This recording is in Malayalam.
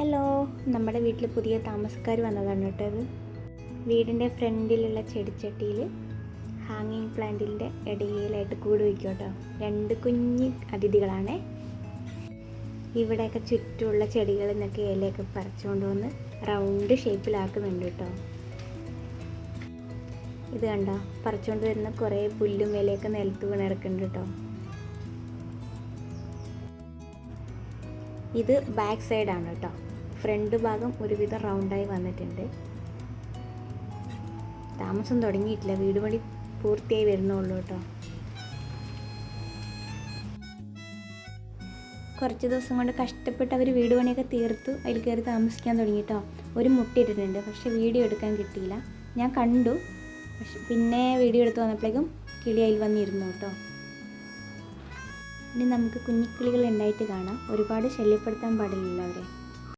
ഹലോ, നമ്മുടെ വീട്ടിൽ പുതിയ താമസക്കാർ വന്നതാണ് കേട്ടോ. ഇത് വീടിൻ്റെ ഫ്രണ്ടിലുള്ള ചെടിച്ചട്ടിയിൽ ഹാങ്ങിങ് പ്ലാന്റിൻ്റെ ഇടയിലായിട്ട് കൂട് വയ്ക്കും കേട്ടോ. 2 കുഞ്ഞി അതിഥികളാണ്. ഇവിടെയൊക്കെ ചുറ്റുമുള്ള ചെടികളിൽ നിന്നൊക്കെ ഇലയൊക്കെ പറിച്ചുകൊണ്ട് വന്ന് റൗണ്ട് ഷേപ്പിലാക്കുന്നുണ്ട് കേട്ടോ. ഇത് കണ്ടോ, പറിച്ചുകൊണ്ട് വരുന്ന കുറേ പുല്ലും ഇലയൊക്കെ നിലത്ത് വീണിറക്കുന്നുണ്ട് കേട്ടോ. ഇത് ബാക്ക് സൈഡാണ് കേട്ടോ. ഫ്രണ്ട് ഭാഗം ഒരുവിധം റൗണ്ടായി വന്നിട്ടുണ്ട്. താമസം തുടങ്ങിയിട്ടില്ല, വീട് പണി പൂർത്തിയായി വരുന്നുള്ളൂ കേട്ടോ. കുറച്ച് ദിവസം കൊണ്ട് കഷ്ടപ്പെട്ട് അവർ വീട് പണിയൊക്കെ തീർത്തു അതിൽ കയറി താമസിക്കാൻ തുടങ്ങി കേട്ടോ. ഒരു മുട്ടയിട്ടിട്ടുണ്ട്, പക്ഷെ വീഡിയോ എടുക്കാൻ കിട്ടിയില്ല. ഞാൻ കണ്ടു, പക്ഷെ പിന്നെ വീഡിയോ എടുത്ത് വന്നപ്പോഴേക്കും കിളി അതിൽ വന്നിരുന്നു കേട്ടോ. ഇനി നമുക്ക് കുഞ്ഞിക്കിളികൾ ഉണ്ടായിട്ട് കാണാം. ഒരുപാട് ശല്യപ്പെടുത്താൻ പാടില്ലല്ലോ അവരെ.